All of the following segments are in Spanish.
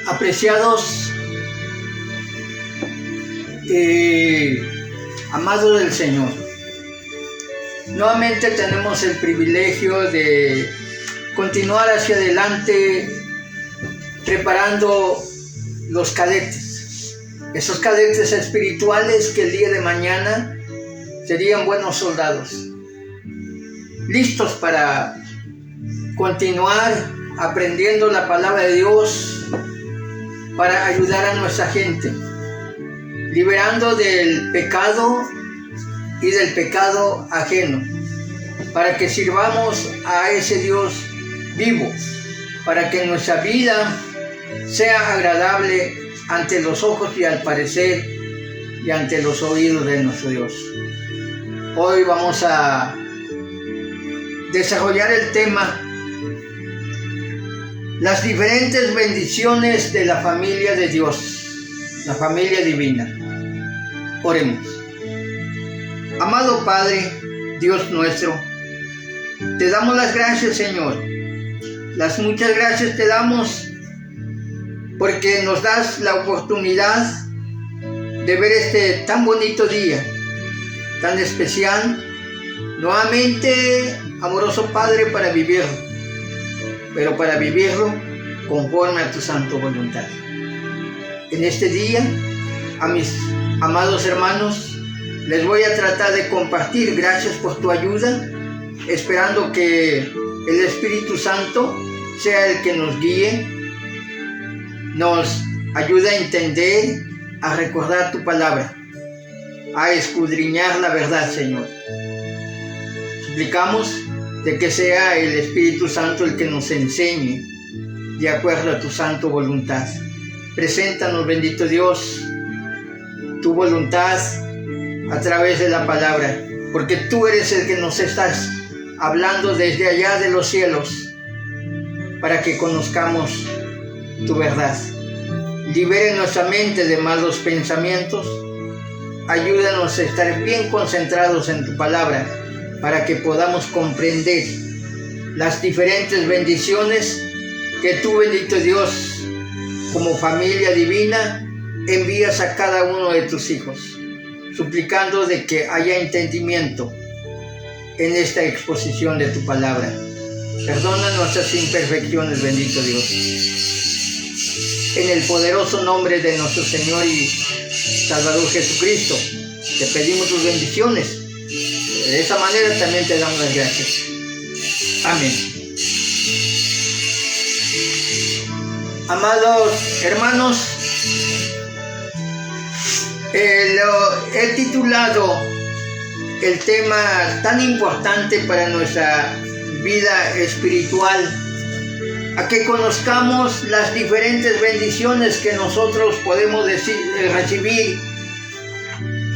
Apreciados amados del Señor, nuevamente tenemos el privilegio de continuar hacia adelante preparando los cadetes, esos cadetes espirituales que el día de mañana serían buenos soldados, listos para continuar aprendiendo la palabra de Dios, para ayudar a nuestra gente, liberando del pecado y del pecado ajeno, para que sirvamos a ese Dios vivo, para que nuestra vida sea agradable ante los ojos y al parecer y ante los oídos de nuestro Dios. Hoy vamos a desarrollar el tema: las diferentes bendiciones de la familia de Dios, la familia divina. Oremos. Amado Padre, Dios nuestro, te damos las gracias, Señor. Las muchas gracias te damos porque nos das la oportunidad de ver este tan bonito día, tan especial, nuevamente, amoroso Padre, para vivirlo, pero para vivirlo conforme a tu santa voluntad. En este día, a mis amados hermanos, les voy a tratar de compartir, gracias por tu ayuda, esperando que el Espíritu Santo sea el que nos guíe, nos ayude a entender, a recordar tu palabra, a escudriñar la verdad, Señor. Suplicamos de que sea el Espíritu Santo el que nos enseñe de acuerdo a tu santa voluntad. Preséntanos, bendito Dios, tu voluntad a través de la palabra, porque tú eres el que nos estás hablando desde allá de los cielos, para que conozcamos tu verdad. Libere nuestra mente de malos pensamientos, ayúdanos a estar bien concentrados en tu palabra, para que podamos comprender las diferentes bendiciones que tú, bendito Dios, como familia divina, envías a cada uno de tus hijos, suplicando de que haya entendimiento en esta exposición de tu palabra. Perdona nuestras imperfecciones, bendito Dios. En el poderoso nombre de nuestro Señor y Salvador Jesucristo, te pedimos tus bendiciones. De esa manera también te damos las gracias. Amén. Amados hermanos, he titulado el tema tan importante para nuestra vida espiritual, a que conozcamos las diferentes bendiciones que nosotros podemos recibir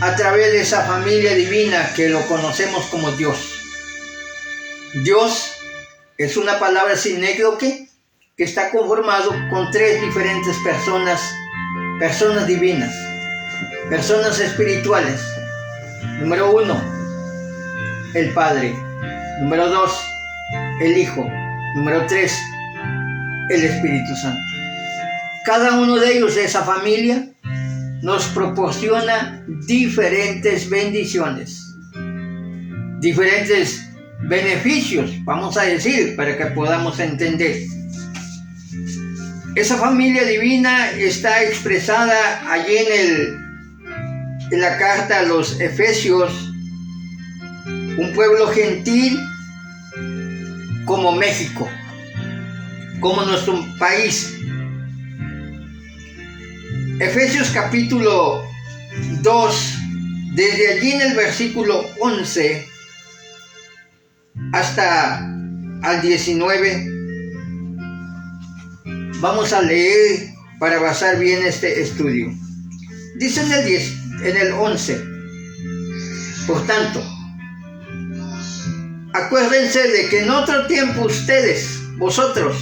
a través de esa familia divina que lo conocemos como Dios. Dios es una palabra sinécdoque que está conformado con tres diferentes personas divinas, personas espirituales. Número 1, el Padre. Número 2, el Hijo. Número 3, el Espíritu Santo. Cada uno de ellos, de esa familia, nos proporciona diferentes bendiciones, diferentes beneficios, vamos a decir, para que podamos entender. Esa familia divina está expresada allí en la carta a los Efesios, un pueblo gentil como México, como nuestro país. Efesios capítulo 2, desde allí en el versículo 11 hasta al 19, vamos a leer para basar bien este estudio. Dice en el 11, por tanto, acuérdense de que en otro tiempo vosotros,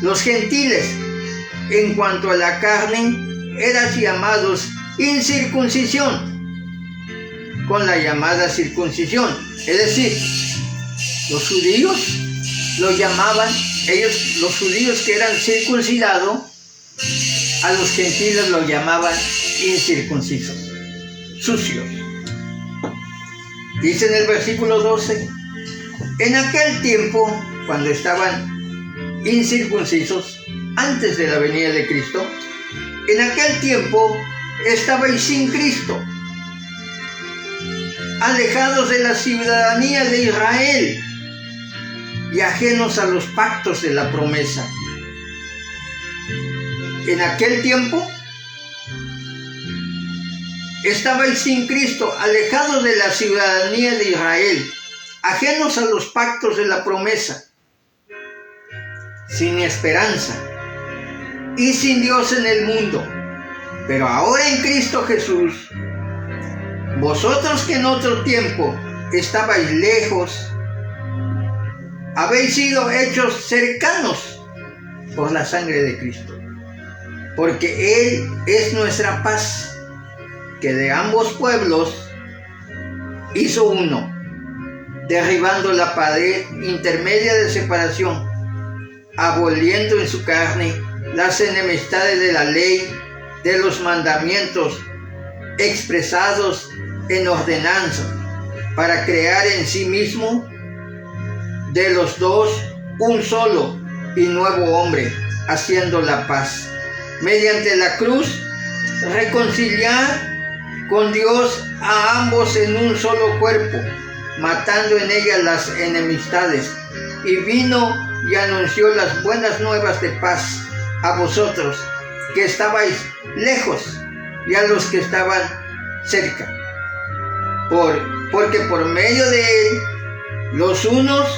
los gentiles, en cuanto a la carne, eras llamados incircuncisión, con la llamada circuncisión. Es decir, los judíos lo llamaban, los judíos que eran circuncidados, A los gentiles los llamaban incircuncisos, sucios. Dice en el versículo 12, en aquel tiempo, cuando estaban incircuncisos, antes de la venida de Cristo, en aquel tiempo estabais sin Cristo, alejados de la ciudadanía de Israel y ajenos a los pactos de la promesa. En aquel tiempo estabais sin Cristo, alejados de la ciudadanía de Israel, ajenos a los pactos de la promesa, sin esperanza y sin Dios en el mundo. Pero ahora en Cristo Jesús, vosotros que en otro tiempo estabais lejos, habéis sido hechos cercanos por la sangre de Cristo, porque Él es nuestra paz, que de ambos pueblos hizo uno, derribando la pared intermedia de separación, aboliendo en su carne las enemistades de la ley, de los mandamientos expresados en ordenanza, para crear en sí mismo de los dos un solo y nuevo hombre, haciendo la paz, mediante la cruz, reconciliar con Dios a ambos en un solo cuerpo, matando en ella las enemistades, y vino y anunció las buenas nuevas de paz a vosotros que estabais lejos y a los que estaban cerca, porque por medio de Él los unos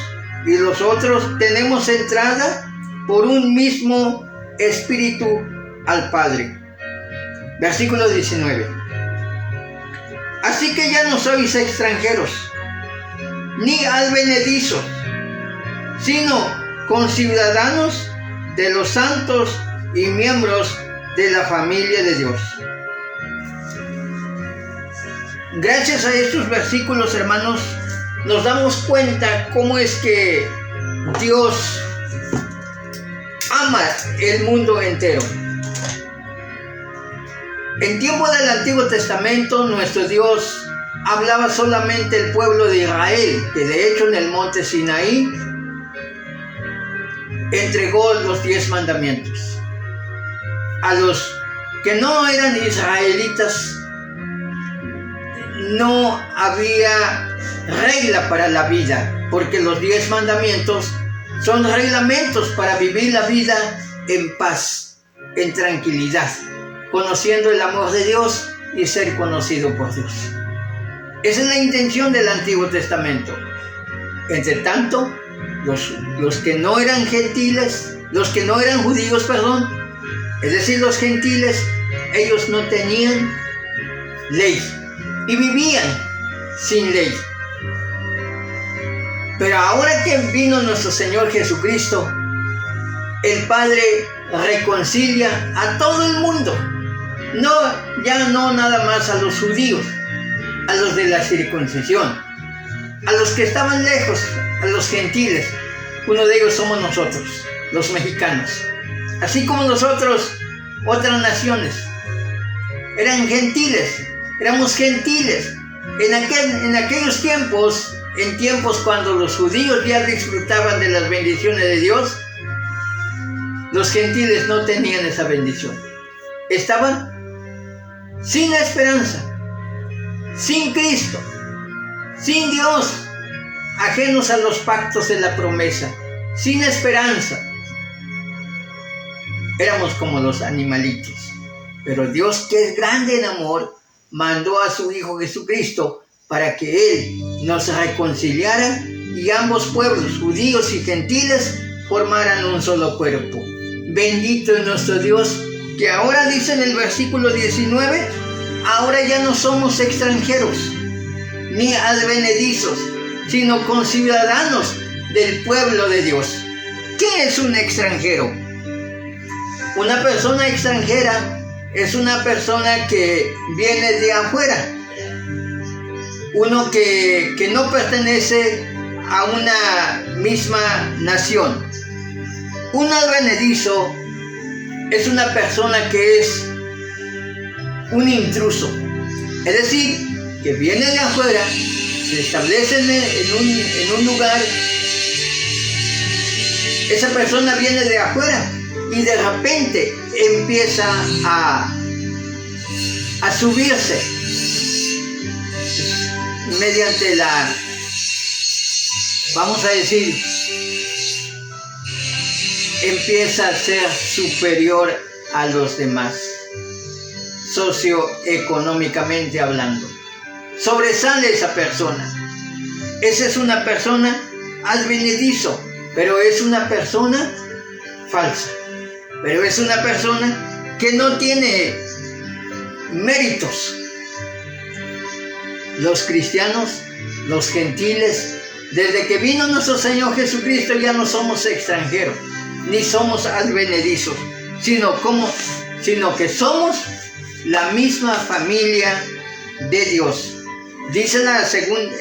y los otros tenemos entrada por un mismo Espíritu al Padre. Versículo 19. Así que ya no sois extranjeros, ni advenedizos, sino conciudadanos de los santos y miembros de la familia de Dios. Gracias a estos versículos, hermanos, nos damos cuenta cómo es que Dios ama el mundo entero. En tiempo del Antiguo Testamento, nuestro Dios hablaba solamente el pueblo de Israel, que de hecho en el monte Sinaí entregó los 10 mandamientos. A los que no eran israelitas no había regla para la vida, porque los 10 mandamientos son reglamentos para vivir la vida en paz, en tranquilidad, conociendo el amor de Dios y ser conocido por Dios. Esa es la intención del Antiguo Testamento. Entre tanto, los que no eran gentiles, los que no eran judíos, es decir, los gentiles, ellos no tenían ley y vivían sin ley. Pero ahora que vino nuestro Señor Jesucristo, el Padre reconcilia a todo el mundo. Ya no nada más a los judíos, a los de la circuncisión, a los que estaban lejos, a los gentiles. Uno de ellos somos nosotros, los mexicanos. Así como nosotros, otras naciones eran gentiles, éramos gentiles. En aquellos tiempos, en tiempos cuando los judíos ya disfrutaban de las bendiciones de Dios, los gentiles no tenían esa bendición. Estaban sin esperanza, sin Cristo, sin Dios, ajenos a los pactos de la promesa, sin esperanza. Éramos como los animalitos. Pero Dios, que es grande en amor, mandó a su Hijo Jesucristo para que Él nos reconciliara y ambos pueblos, judíos y gentiles, formaran un solo cuerpo. Bendito es nuestro Dios, que ahora dice en el versículo 19, ahora ya no somos extranjeros, ni advenedizos, sino conciudadanos del pueblo de Dios. ¿Qué es un extranjero? Una persona extranjera es una persona que viene de afuera, uno que no pertenece a una misma nación. Un advenedizo es una persona que es un intruso. Es decir, que viene de afuera, se establece en un lugar. Esa persona viene de afuera y de repente empieza a subirse mediante vamos a decir, empieza a ser superior a los demás, socioeconómicamente hablando. Sobresale esa persona. Esa es una persona advenedizo, pero es una persona falsa. Pero es una persona que no tiene méritos. Los cristianos, los gentiles, desde que vino nuestro Señor Jesucristo ya no somos extranjeros, ni somos advenedizos, sino que somos la misma familia de Dios. Dice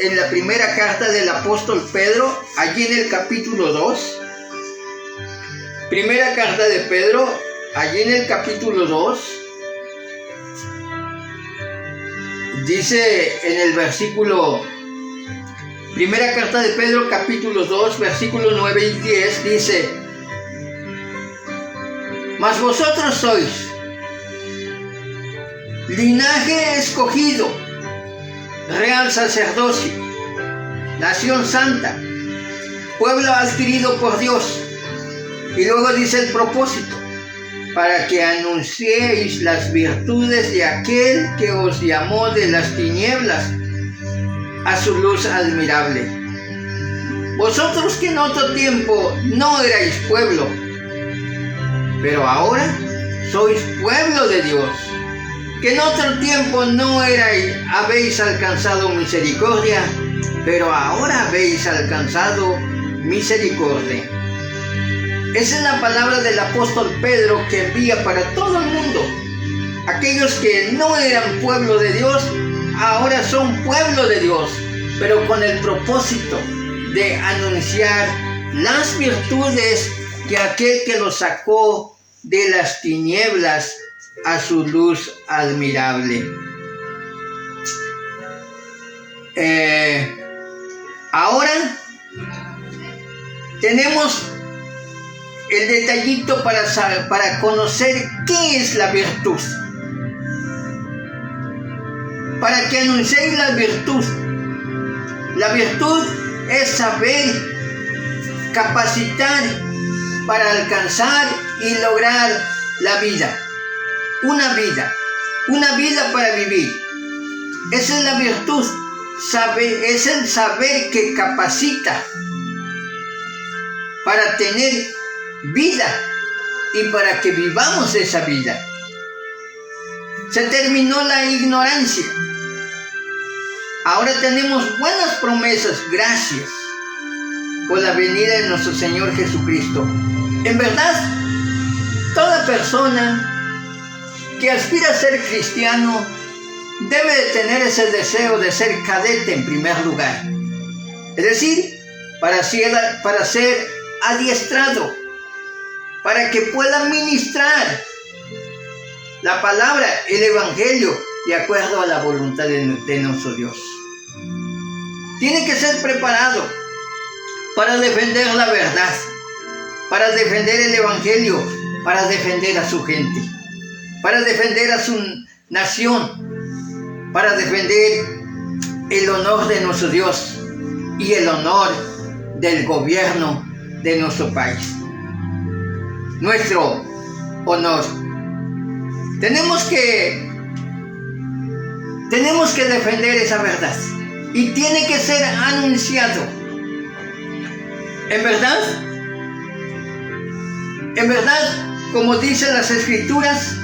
en la primera carta del apóstol Pedro, allí en el capítulo 2, primera carta de Pedro, allí en el capítulo 2, dice en el versículo, primera carta de Pedro, capítulo 2, versículo 9 y 10, dice: mas vosotros sois linaje escogido, real sacerdocio, nación santa, pueblo adquirido por Dios. Y luego dice el propósito: para que anunciéis las virtudes de aquel que os llamó de las tinieblas a su luz admirable. Vosotros que en otro tiempo no erais pueblo, pero ahora sois pueblo de Dios, que en otro tiempo no habéis alcanzado misericordia, pero ahora habéis alcanzado misericordia. Esa es la palabra del apóstol Pedro que envía para todo el mundo. Aquellos que no eran pueblo de Dios, ahora son pueblo de Dios, pero con el propósito de anunciar las virtudes de aquel que los sacó de las tinieblas a su luz admirable. Ahora tenemos el detallito para conocer qué es la virtud. Para que anunciéis la virtud. La virtud es saber capacitar para alcanzar y lograr la vida. Una vida para vivir. Esa es la virtud. Es el saber que capacita para tener vida y para que vivamos esa vida. Se terminó la ignorancia. Ahora tenemos buenas promesas, gracias por la venida de nuestro Señor Jesucristo. En verdad, toda persona que aspira a ser cristiano debe de tener ese deseo de ser cadete en primer lugar. Es decir, para ser adiestrado, para que pueda ministrar la palabra, el evangelio, de acuerdo a la voluntad de nuestro Dios. Tiene que ser preparado para defender la verdad, para defender el evangelio, para defender a su gente, para defender a su nación, para defender el honor de nuestro Dios y el honor del gobierno de nuestro país. Nuestro honor. Tenemos que defender esa verdad y tiene que ser anunciado. En verdad, como dicen las Escrituras,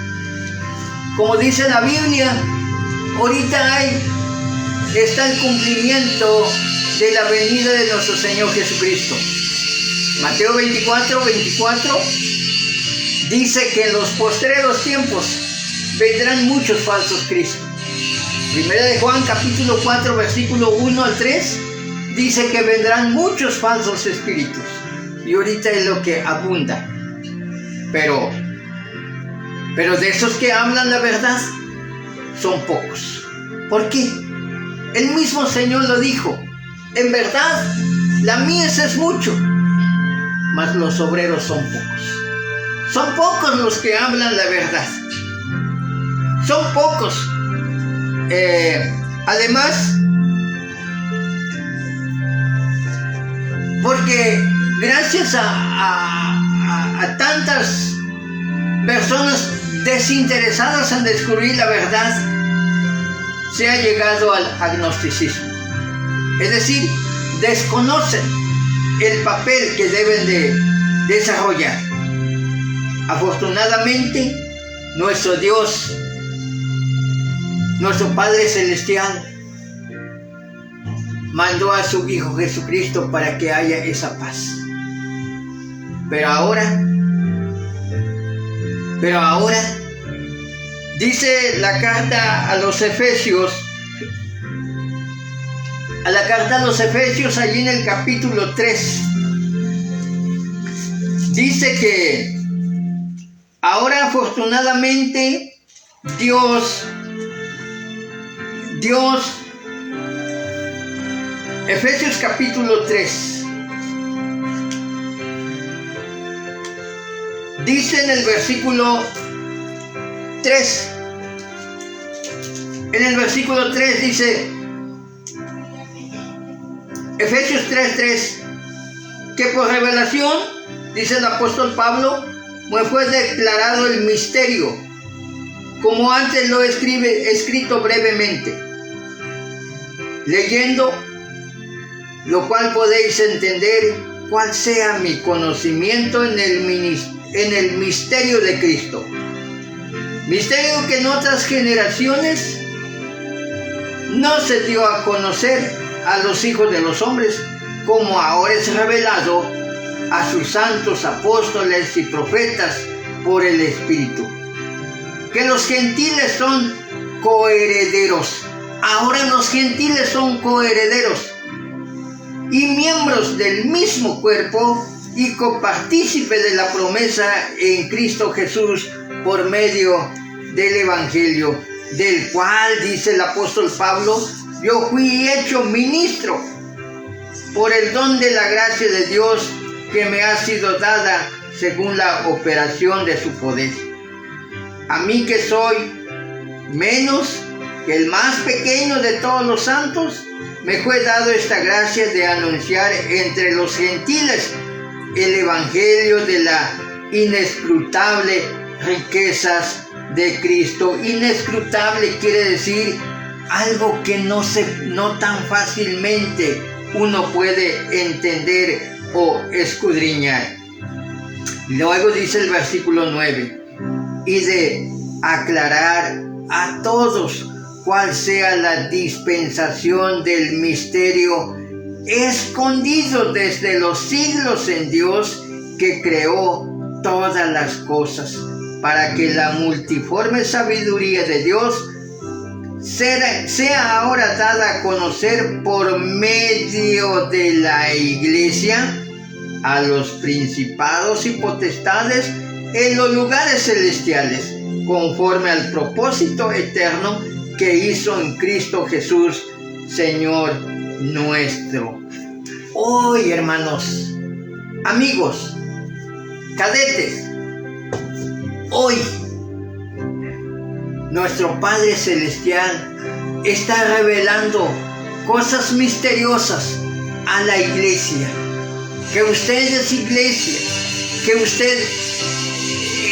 como dice la Biblia, ahorita está el cumplimiento de la venida de nuestro Señor Jesucristo. Mateo 24 dice que en los postreros tiempos vendrán muchos falsos cristos. Primera de Juan capítulo 4 versículo 1 al 3 dice que vendrán muchos falsos espíritus. Y ahorita es lo que abunda. Pero Pero de esos que hablan la verdad, son pocos. ¿Por qué? El mismo Señor lo dijo. En verdad, la mies es mucho, mas los obreros son pocos. Son pocos los que hablan la verdad. Son pocos. Además, porque gracias a tantas personas desinteresadas en descubrir la verdad, se ha llegado al agnosticismo. Es decir, desconocen el papel que deben de desarrollar. Afortunadamente, nuestro Dios, nuestro Padre Celestial, mandó a su Hijo Jesucristo para que haya esa paz. Pero ahora, dice la carta a los Efesios, allí en el capítulo 3, dice que ahora afortunadamente Dios, Efesios capítulo 3, dice en el versículo 3, dice, Efesios 3:3, que por revelación, dice el apóstol Pablo, me fue declarado el misterio, como antes lo he escrito brevemente, leyendo, lo cual podéis entender cuál sea mi conocimiento en el misterio de Cristo. Misterio que en otras generaciones no se dio a conocer a los hijos de los hombres, como ahora es revelado a sus santos apóstoles y profetas por el Espíritu. Que los gentiles son coherederos. Ahora los gentiles son coherederos y miembros del mismo cuerpo y copartícipe de la promesa en Cristo Jesús por medio del Evangelio, del cual, dice el apóstol Pablo, yo fui hecho ministro por el don de la gracia de Dios que me ha sido dada según la operación de su poder. A mí que soy menos que el más pequeño de todos los santos, me fue dado esta gracia de anunciar entre los gentiles el evangelio de la inescrutable riquezas de Cristo. Inescrutable quiere decir algo que no tan fácilmente uno puede entender o escudriñar. Luego dice el versículo 9, y de aclarar a todos cuál sea la dispensación del misterio escondido desde los siglos en Dios que creó todas las cosas, para que la multiforme sabiduría de Dios sea ahora dada a conocer por medio de la Iglesia a los principados y potestades en los lugares celestiales, conforme al propósito eterno que hizo en Cristo Jesús, Señor nuestro. Hoy, hermanos, amigos, cadetes, hoy nuestro Padre Celestial está revelando cosas misteriosas a la iglesia. Que usted es iglesia, que usted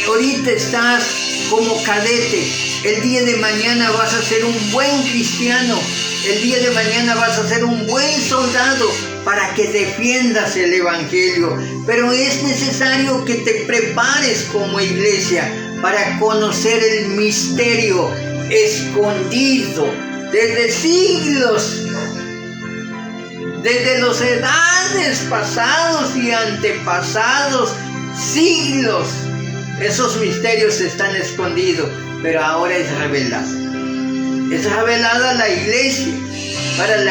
ahorita estás como cadete. El día de mañana vas a ser un buen cristiano. El día de mañana vas a ser un buen soldado para que defiendas el evangelio. Pero es necesario que te prepares como iglesia para conocer el misterio escondido desde siglos, desde las edades pasados y antepasados, siglos. Esos misterios están escondidos, pero ahora es revelado. Es revelada la iglesia, para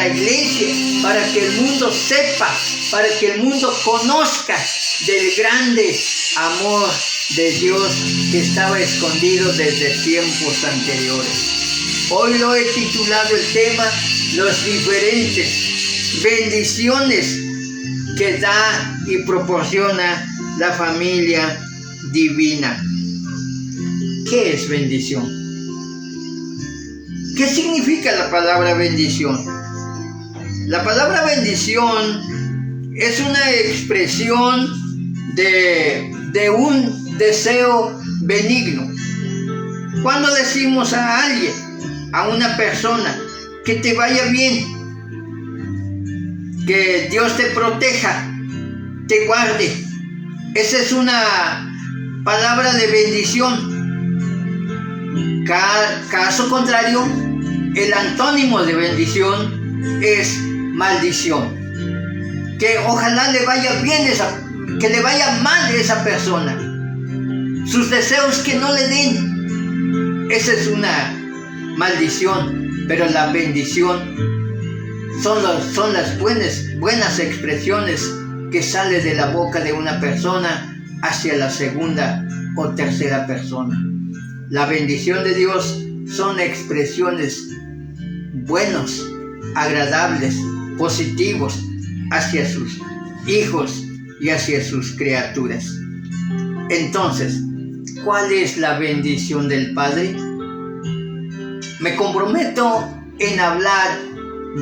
que el mundo sepa, para que el mundo conozca del grande amor de Dios que estaba escondido desde tiempos anteriores. Hoy lo he titulado el tema, las diferentes bendiciones que da y proporciona la familia divina. ¿Qué es bendición? ¿Qué significa la palabra bendición? La palabra bendición es una expresión de un deseo benigno. Cuando decimos a alguien, a una persona, que te vaya bien, que Dios te proteja, te guarde, esa es una palabra de bendición. Caso contrario, el antónimo de bendición es maldición. Que ojalá le vaya bien que le vaya mal a esa persona. Sus deseos que no le den. Esa es una maldición. Pero la bendición son las buenas expresiones que salen de la boca de una persona hacia la segunda o tercera persona. La bendición de Dios son expresiones buenos, agradables, positivos hacia sus hijos y hacia sus criaturas. Entonces, ¿cuál es la bendición del Padre? Me comprometo en hablar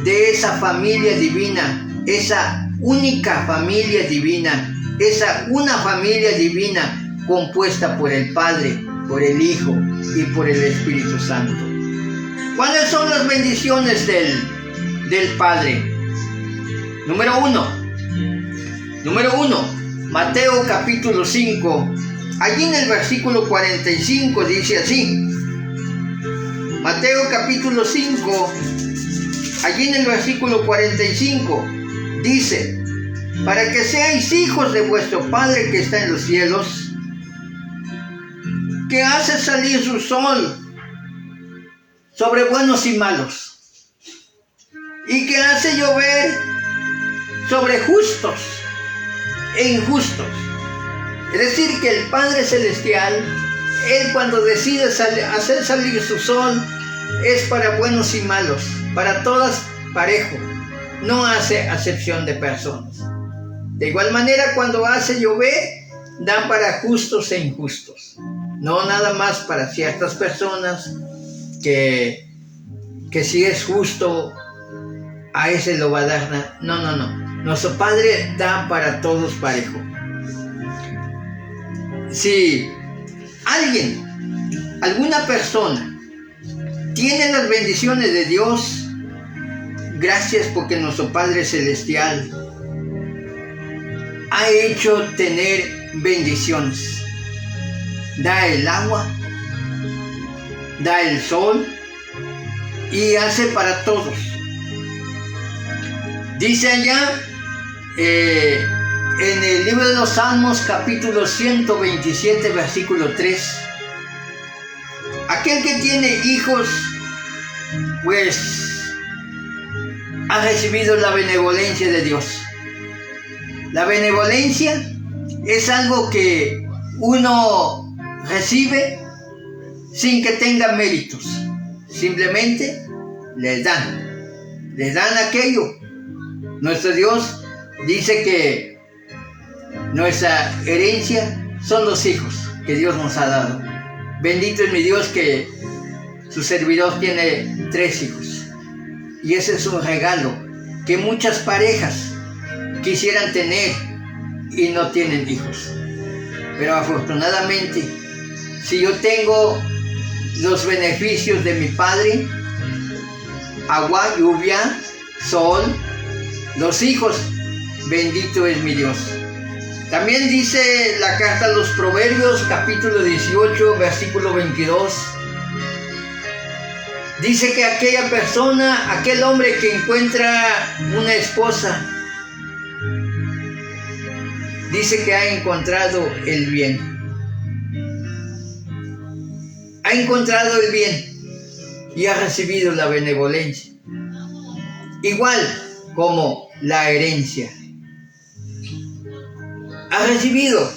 de esa familia divina, esa única familia divina, esa una familia divina compuesta por el Padre, por el Hijo y por el Espíritu Santo. ¿Cuáles son las bendiciones del Padre? Número uno, Mateo capítulo 5, allí en el versículo 45 dice así. Mateo capítulo 5, allí en el versículo 45 dice: para que seáis hijos de vuestro Padre que está en los cielos, que hace salir su sol sobre buenos y malos, y que hace llover sobre justos e injustos. Es decir, que el Padre Celestial, Él cuando decide hacer salir su sol, es para buenos y malos, para todas parejo, no hace acepción de personas. De igual manera, cuando hace llover, da para justos e injustos. No nada más para ciertas personas que si es justo, a ese lo va a dar. No. Nuestro Padre da para todos parejo. Si alguna persona tiene las bendiciones de Dios, gracias porque nuestro Padre Celestial ha hecho tener bendiciones. Da el agua, da el sol y hace para todos. Dice allá en el libro de los Salmos capítulo 127 versículo 3: aquel que tiene hijos pues ha recibido la benevolencia de Dios. La benevolencia es algo que uno recibe sin que tenga méritos, simplemente les dan aquello. Nuestro Dios dice que nuestra herencia son los hijos que Dios nos ha dado. Bendito es mi Dios que su servidor tiene 3 hijos, y ese es un regalo que muchas parejas quisieran tener y no tienen hijos. Pero afortunadamente, si yo tengo los beneficios de mi Padre, agua, lluvia, sol, los hijos, bendito es mi Dios. También dice la carta a los Proverbios, capítulo 18, versículo 22. Dice que aquel hombre que encuentra una esposa, dice que ha encontrado el bien. Ha encontrado el bien y ha recibido la benevolencia. Igual como la herencia. Ha recibido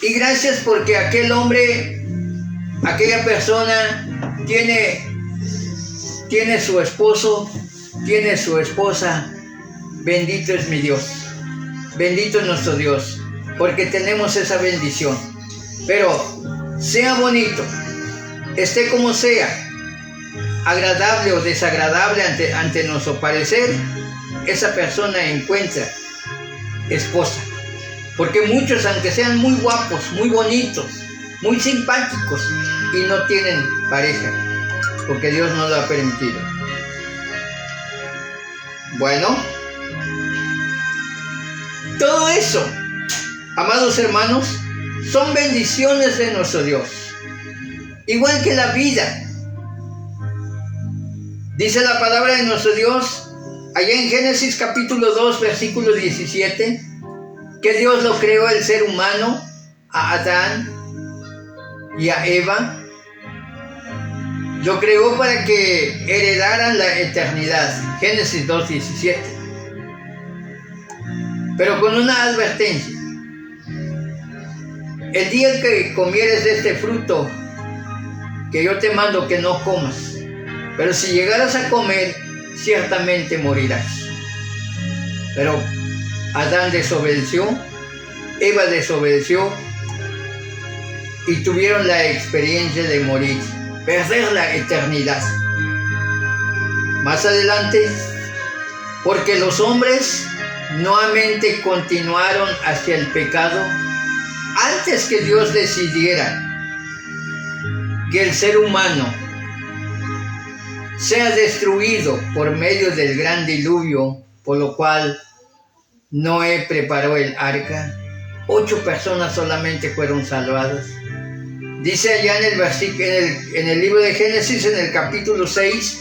Y gracias porque aquel hombre, aquella persona tiene su esposo, tiene su esposa. Bendito es mi Dios, bendito es nuestro Dios, porque tenemos esa bendición. Pero sea bonito, esté como sea, agradable o desagradable ante nuestro parecer, esa persona encuentra esposa. Porque muchos, aunque sean muy guapos, muy bonitos, muy simpáticos, y no tienen pareja, porque Dios no lo ha permitido. Bueno, todo eso, amados hermanos, son bendiciones de nuestro Dios. Igual que la vida. Dice la palabra de nuestro Dios, allá en Génesis capítulo 2, versículo 17, que Dios lo creó el ser humano, a Adán y a Eva. Lo creó para que heredaran la eternidad. Génesis 2, 17. Pero con una advertencia. El día que comieres de este fruto, que yo te mando que no comas, pero si llegaras a comer, ciertamente morirás. Pero Adán desobedeció, Eva desobedeció, y tuvieron la experiencia de morir, perder la eternidad. Más adelante, porque los hombres nuevamente continuaron hacia el pecado, antes que Dios decidiera que el ser humano sea destruido por medio del gran diluvio, por lo cual Noé preparó el arca. 8 personas solamente fueron salvadas. Dice allá en el libro de Génesis, en el capítulo 6,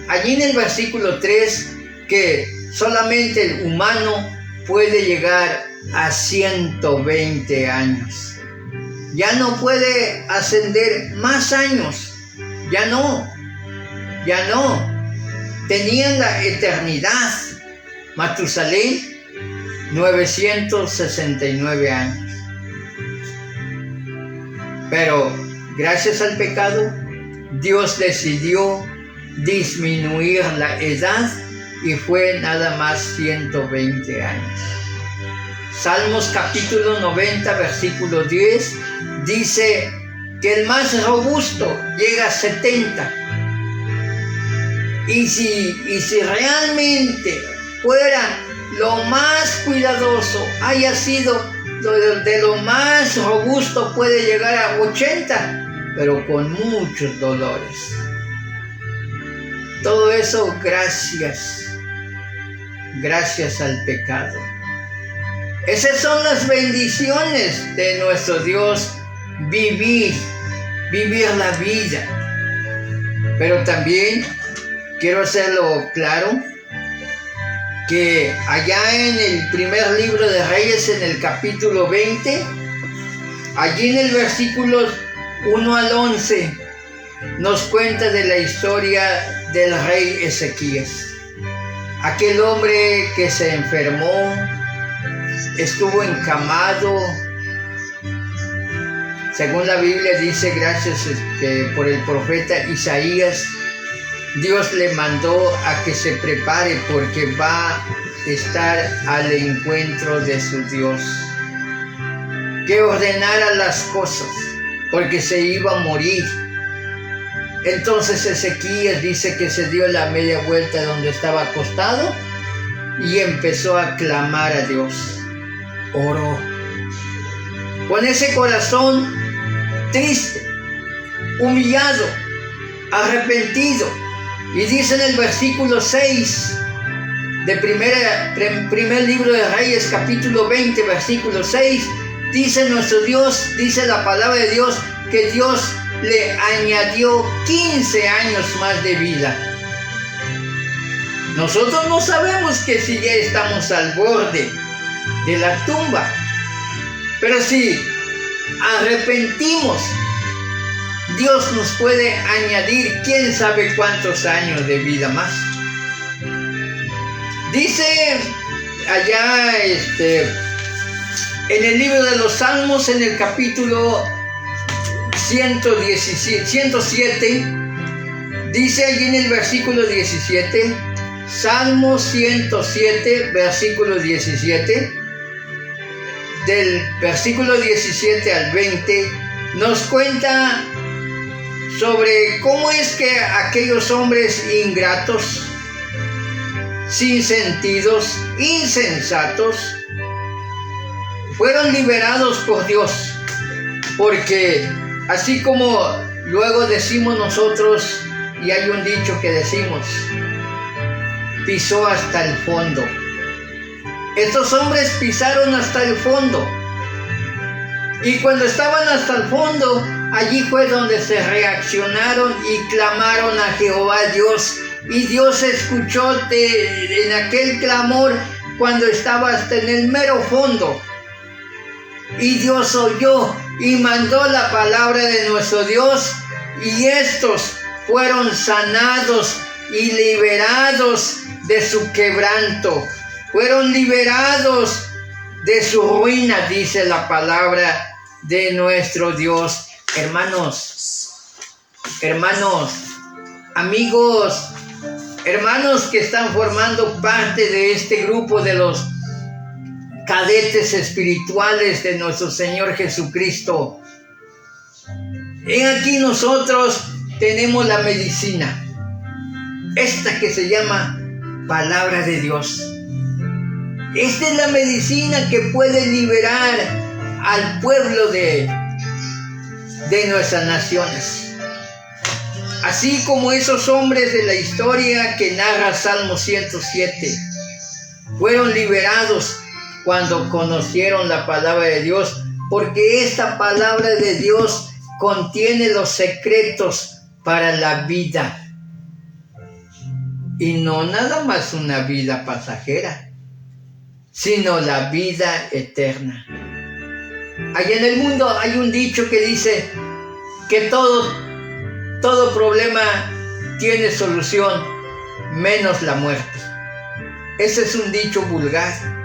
allí en el versículo 3, que solamente el humano puede llegar a 120 años. Ya no puede ascender más años. Ya no. Tenían la eternidad. Matusalén, 969 años. Pero gracias al pecado, Dios decidió disminuir la edad y fue nada más 120 años. Salmos capítulo 90, versículo 10, dice que el más robusto llega a 70. Y si realmente fuera lo más cuidadoso, haya sido de lo más robusto, puede llegar a 80, pero con muchos dolores. Todo eso gracias al pecado. Esas son las bendiciones de nuestro Dios, vivir la vida. Pero también quiero hacerlo claro, que allá en el primer libro de Reyes, en el capítulo 20, allí en el versículos 1 al 11, nos cuenta de la historia del rey Ezequías. Aquel hombre que se enfermó, estuvo encamado. Según la Biblia dice, gracias por el profeta Isaías, Dios le mandó a que se prepare porque va a estar al encuentro de su Dios. Que ordenara las cosas porque se iba a morir. Entonces Ezequías dice que se dio la media vuelta donde estaba acostado y empezó a clamar a Dios. Oró con ese corazón triste, humillado, arrepentido. Y dice en el versículo 6 de primer libro de Reyes, capítulo 20, versículo 6, dice nuestro Dios, dice la palabra de Dios, que Dios le añadió 15 años más de vida. Nosotros no sabemos que si ya estamos al borde de la tumba, pero si arrepentimos, Dios nos puede añadir quién sabe cuántos años de vida más. Dice allá En el libro de los Salmos, en el capítulo 107, dice allí en el versículo 17, Salmo 107, versículo 17, del versículo 17 al 20, nos cuenta sobre cómo es que aquellos hombres ingratos, sin sentidos, insensatos, fueron liberados por Dios. Porque así como luego decimos nosotros, y hay un dicho que decimos, pisó hasta el fondo. Estos hombres pisaron hasta el fondo. Y cuando estaban hasta el fondo, allí fue donde se reaccionaron y clamaron a Jehová Dios. Y Dios escuchó en aquel clamor cuando estaba hasta en el mero fondo. Y Dios oyó y mandó la palabra de nuestro Dios, y estos fueron sanados y liberados de su quebranto. Fueron liberados de su ruina, dice la palabra de nuestro Dios. Hermanos, amigos, hermanos que están formando parte de este grupo de los cadetes espirituales de nuestro Señor Jesucristo. He aquí nosotros tenemos la medicina, esta que se llama palabra de Dios. Esta es la medicina que puede liberar al pueblo de nuestras naciones. Así como esos hombres de la historia que narra Salmo 107 fueron liberados cuando conocieron la palabra de Dios, porque esta palabra de Dios contiene los secretos para la vida. Y no nada más una vida pasajera, sino la vida eterna. Allá en el mundo hay un dicho que dice que todo problema tiene solución, menos la muerte. Ese es un dicho vulgar.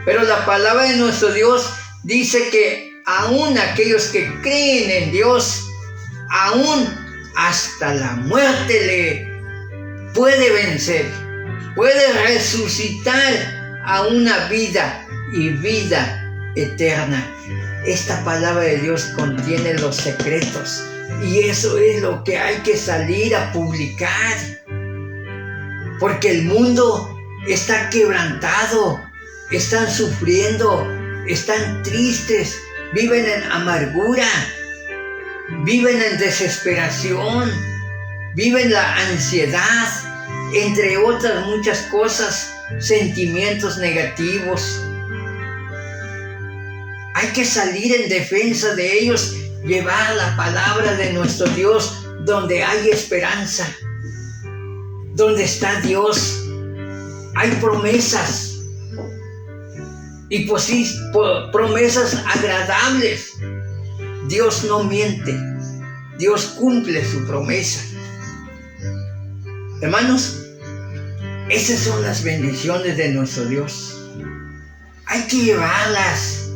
Pero la palabra de nuestro Dios dice que aún aquellos que creen en Dios, aún hasta la muerte le puede vencer, puede resucitar a una vida y vida eterna. Esta palabra de Dios contiene los secretos, y eso es lo que hay que salir a publicar, porque el mundo está quebrantado, están sufriendo, están tristes, viven en amargura, viven en desesperación, viven la ansiedad, entre otras muchas cosas, sentimientos negativos. Hay que salir en defensa de ellos, llevar la palabra de nuestro Dios donde hay esperanza, donde está Dios. Hay promesas, y pues sí, promesas agradables. Dios no miente, Dios cumple su promesa. Hermanos, esas son las bendiciones de nuestro Dios. Hay que llevarlas,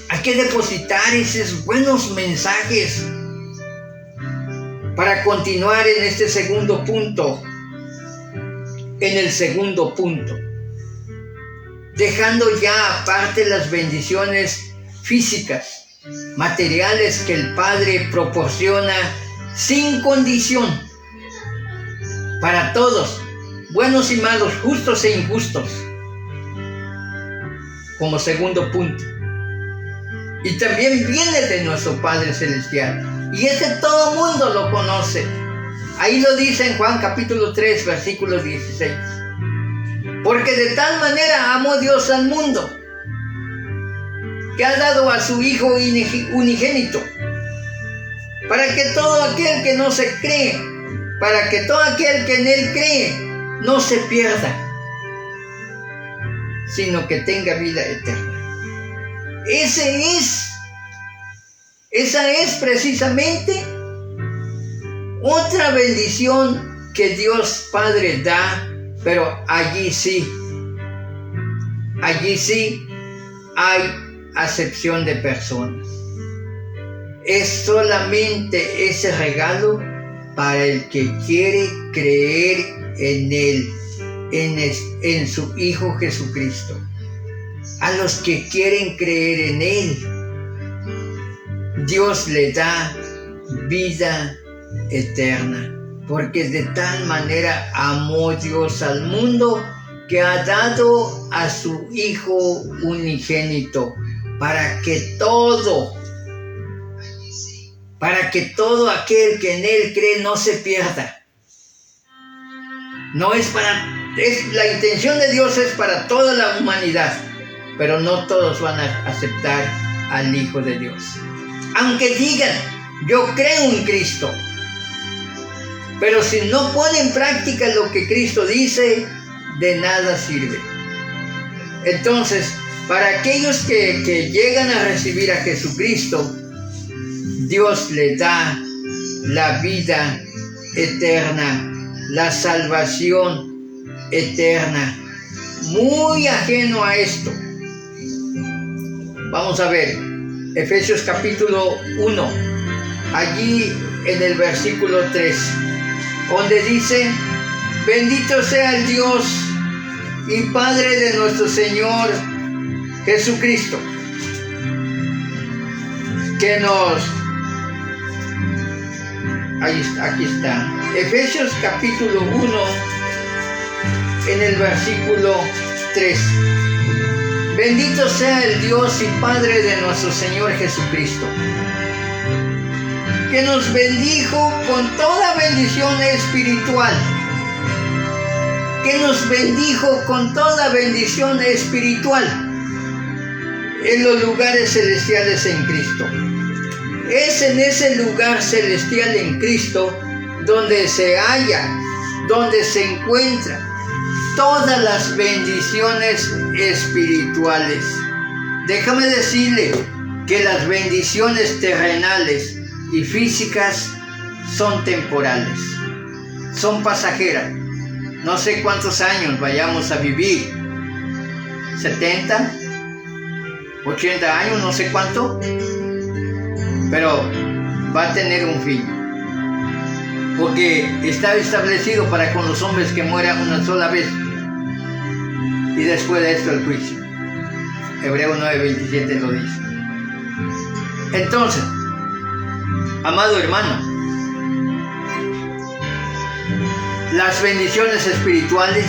hay que depositar esos buenos mensajes para continuar en este segundo punto. En el segundo punto, dejando ya aparte las bendiciones físicas, materiales que el Padre proporciona sin condición para todos, buenos y malos, justos e injustos, como segundo punto. Y también viene de nuestro Padre Celestial, y ese todo mundo lo conoce. Ahí lo dice en Juan capítulo 3, versículo 16. Porque de tal manera amó Dios al mundo, que ha dado a su Hijo unigénito, para que todo aquel que no se cree, para que todo aquel que en Él cree, no se pierda, sino que tenga vida eterna. Esa es precisamente otra bendición que Dios Padre da, pero allí sí hay acepción de personas. Es solamente ese regalo para el que quiere creer en Él, en su Hijo Jesucristo. A los que quieren creer en Él, Dios le da vida eterna, porque de tal manera amó Dios al mundo que ha dado a su Hijo unigénito, para que todo aquel que en Él cree no se pierda. La intención de Dios es para toda la humanidad, pero no todos van a aceptar al Hijo de Dios. Aunque digan, yo creo en Cristo, pero si no ponen en práctica lo que Cristo dice, de nada sirve. Entonces, para aquellos que llegan a recibir a Jesucristo, Dios le da la vida eterna, la salvación eterna. Muy ajeno a esto. Vamos a ver, Efesios capítulo 1, allí en el versículo 3, donde dice: bendito sea el Dios y Padre de nuestro Señor Jesucristo, que aquí está, Efesios capítulo 1, en el versículo 3. Bendito sea el Dios y Padre de nuestro Señor Jesucristo, que nos bendijo con toda bendición espiritual, en los lugares celestiales en Cristo. Es en ese lugar celestial en Cristo donde se halla, donde se encuentran todas las bendiciones espirituales. Déjame decirle que las bendiciones terrenales y físicas son temporales, son pasajeras. No sé cuántos años vayamos a vivir, 70, 80 años, no sé cuánto, pero va a tener un fin, porque está establecido para con los hombres que mueran una sola vez y después de esto el juicio. Hebreo 9:27 lo dice. Entonces, amado hermano, las bendiciones espirituales,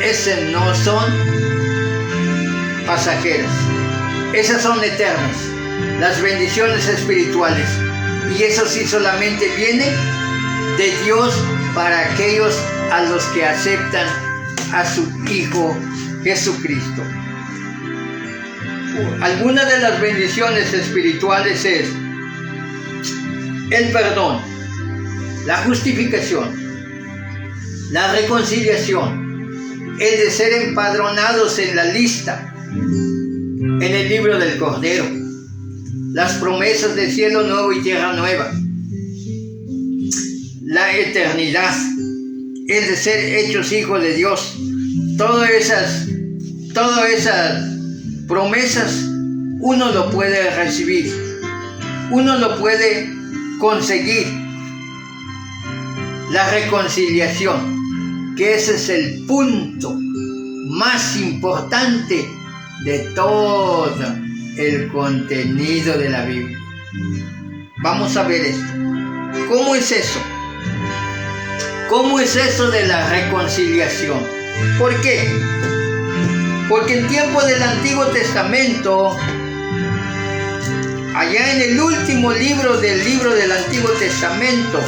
esas no son pasajeras, esas son eternas, las bendiciones espirituales, y eso sí solamente viene de Dios para aquellos a los que aceptan a su Hijo Jesucristo. Alguna de las bendiciones espirituales es el perdón, la justificación, la reconciliación, el de ser empadronados en la lista, en el libro del Cordero, las promesas de cielo nuevo y tierra nueva, la eternidad, el de ser hechos hijos de Dios. Todas esas promesas uno lo puede recibir, uno lo puede conseguir. La reconciliación, que ese es el punto más importante de todo el contenido de la Biblia. Vamos a ver esto. ¿Cómo es eso? ¿Cómo es eso de la reconciliación? ¿Por qué? Porque en tiempo del Antiguo Testamento, allá en el último libro del Antiguo Testamento,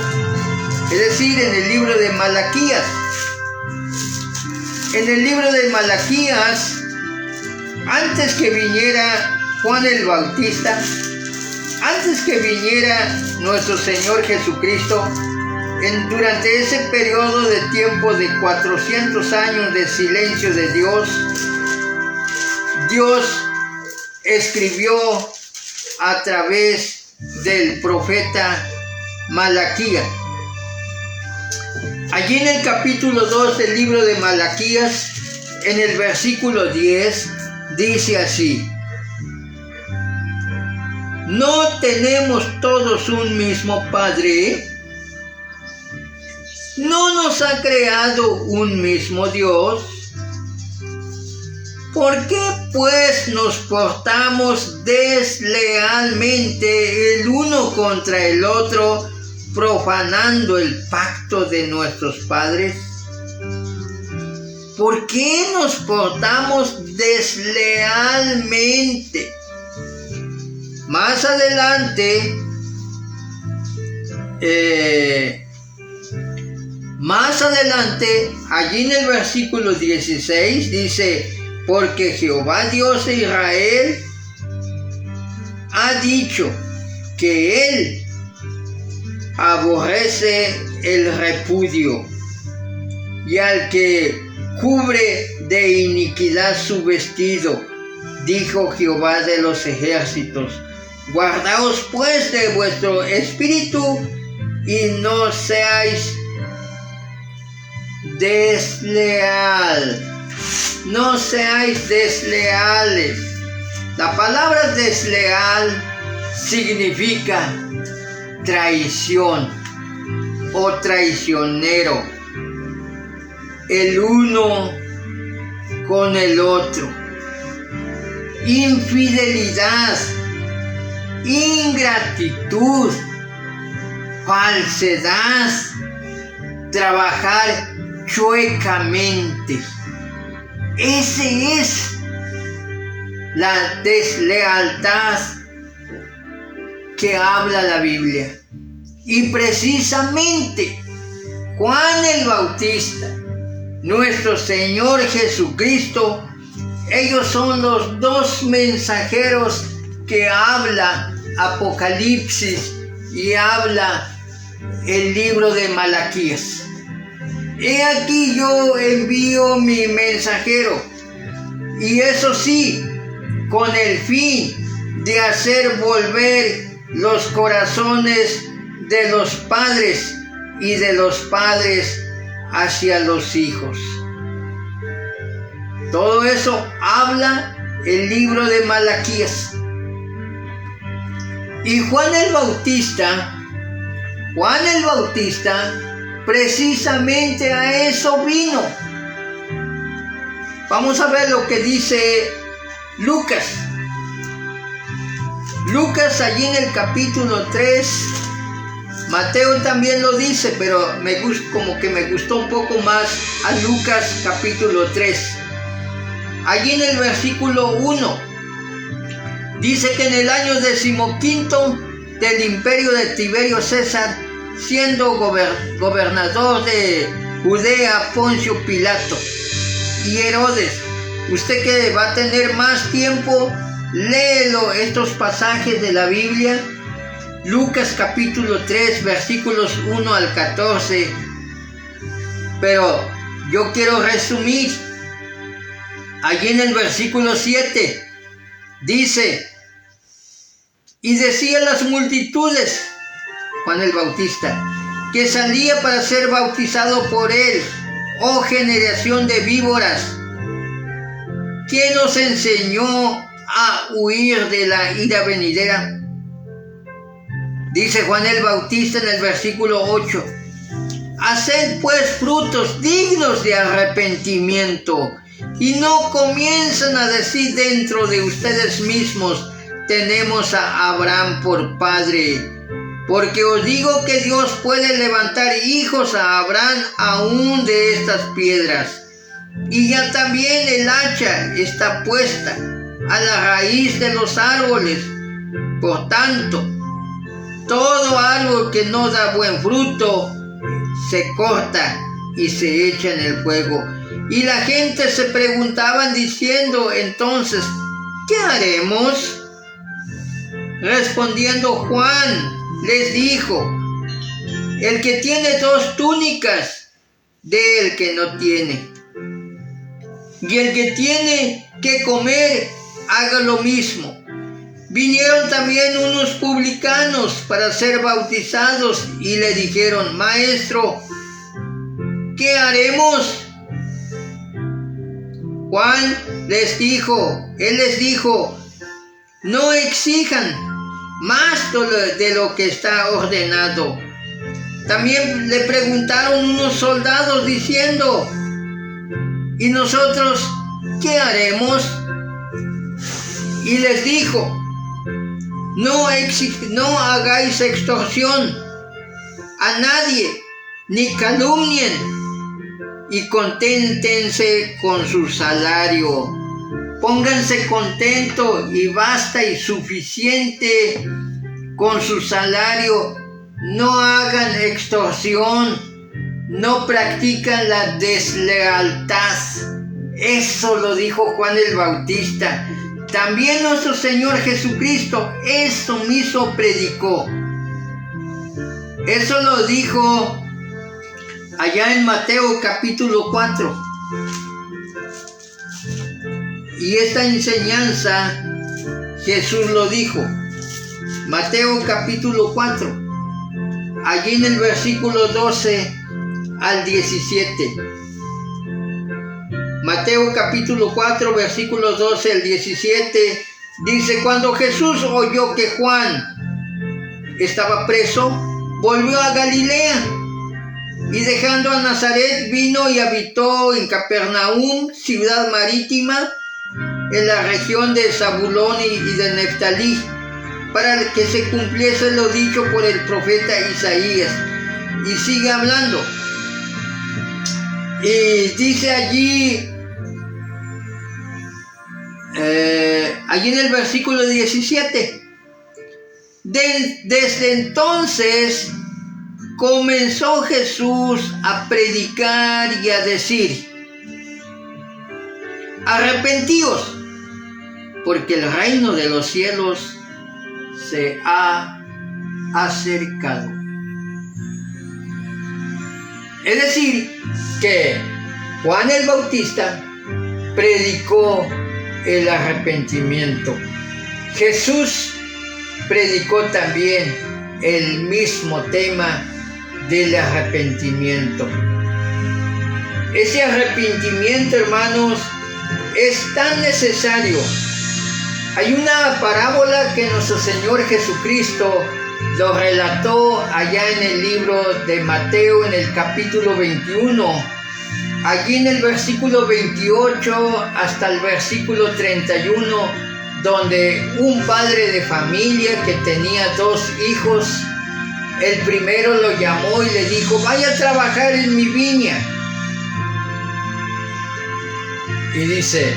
es decir, en el libro de Malaquías. En el libro de Malaquías, antes que viniera Juan el Bautista, antes que viniera nuestro Señor Jesucristo, durante ese periodo de tiempo de 400 años de silencio de Dios, Dios escribió a través del profeta Malaquías. Allí en el capítulo 2 del libro de Malaquías, en el versículo 10, dice así: ¿No tenemos todos un mismo Padre? ¿No nos ha creado un mismo Dios? ¿Por qué pues nos portamos deslealmente el uno contra el otro, profanando el pacto de nuestros padres? ¿Por qué nos portamos deslealmente? Más adelante, allí en el versículo 16 dice: porque Jehová Dios de Israel ha dicho que Él aborrece el repudio, y al que cubre de iniquidad su vestido, dijo Jehová de los ejércitos. Guardaos pues de vuestro espíritu y no seáis desleal. No seáis desleales. La palabra desleal significa traición o traicionero, el uno con el otro, infidelidad, ingratitud, falsedad, trabajar chuecamente. Ese es la deslealtad que habla la Biblia. Y precisamente Juan el Bautista, nuestro Señor Jesucristo, ellos son los dos mensajeros que habla Apocalipsis y habla el libro de Malaquías. He aquí yo envío mi mensajero, y eso sí, con el fin de hacer volver los corazones de los padres y de los padres hacia los hijos. Todo eso habla el libro de Malaquías. Y Juan el Bautista, precisamente a eso vino. Vamos a ver lo que dice Lucas. Lucas allí en el capítulo 3, Mateo también lo dice, pero me gustó un poco más a Lucas capítulo 3. Allí en el versículo 1, dice que en el año 15 del imperio de Tiberio César, siendo gobernador de Judea Poncio Pilato y Herodes. Usted que va a tener más tiempo, léelo estos pasajes de la Biblia. Lucas capítulo 3, versículos 1 al 14. Pero yo quiero resumir. Allí en el versículo 7 dice: y decía las multitudes, Juan el Bautista, que salía para ser bautizado por él: oh generación de víboras, ¿quién nos enseñó a huir de la ira venidera? Dice Juan el Bautista en el versículo 8: haced pues frutos dignos de arrepentimiento, y no comiencen a decir dentro de ustedes mismos: tenemos a Abraham por padre. Porque os digo que Dios puede levantar hijos a Abraham aún de estas piedras. Y ya también el hacha está puesta a la raíz de los árboles. Por tanto, todo árbol que no da buen fruto se corta y se echa en el fuego. Y la gente se preguntaban diciendo entonces: ¿qué haremos? Respondiendo Juan les dijo: el que tiene 2 túnicas, dé el que no tiene. Y el que tiene que comer, haga lo mismo. Vinieron también unos publicanos para ser bautizados y le dijeron: Maestro, ¿qué haremos? Juan les dijo, no exijan más de lo que está ordenado. También le preguntaron unos soldados diciendo, ¿y nosotros qué haremos? Y les dijo, no hagáis extorsión a nadie, ni calumnien, y conténtense con su salario. Pónganse contentos y basta y suficiente con su salario. No hagan extorsión, no practican la deslealtad. Eso lo dijo Juan el Bautista. También nuestro Señor Jesucristo eso mismo predicó. Eso lo dijo allá en Mateo capítulo 4. Y esta enseñanza Jesús lo dijo. Mateo capítulo 4. Allí en el versículo 12 al 17. Mateo capítulo 4, versículos 12 al 17, dice, cuando Jesús oyó que Juan estaba preso, volvió a Galilea, y dejando a Nazaret vino y habitó en Capernaum, ciudad marítima, en la región de Zabulón y de Neftalí, para que se cumpliese lo dicho por el profeta Isaías. Y sigue hablando. Y dice allí en el versículo 17, desde entonces comenzó Jesús a predicar y a decir, arrepentíos, porque el reino de los cielos se ha acercado. Es decir, que Juan el Bautista predicó el arrepentimiento. Jesús predicó también el mismo tema del arrepentimiento. Ese arrepentimiento, hermanos, es tan necesario. Hay una parábola que nuestro Señor Jesucristo lo relató allá en el libro de Mateo, en el capítulo 21. Allí en el versículo 28 hasta el versículo 31, donde un padre de familia que tenía 2 hijos, el primero lo llamó y le dijo, vaya a trabajar en mi viña. Y dice,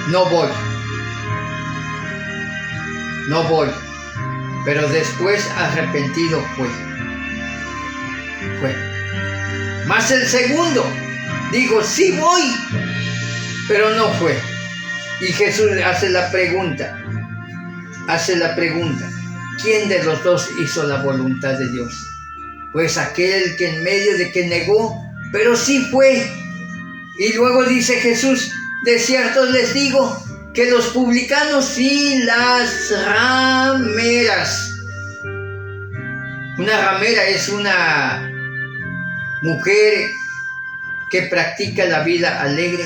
no voy. Pero después arrepentido fue. Mas el segundo dijo, sí voy, pero no fue. Y Jesús hace la pregunta, ¿quién de los 2 hizo la voluntad de Dios? Pues aquel que en medio de que negó, pero sí fue. Y luego dice Jesús, de cierto les digo, que los publicanos y las rameras. Una ramera es una mujer que practica la vida alegre,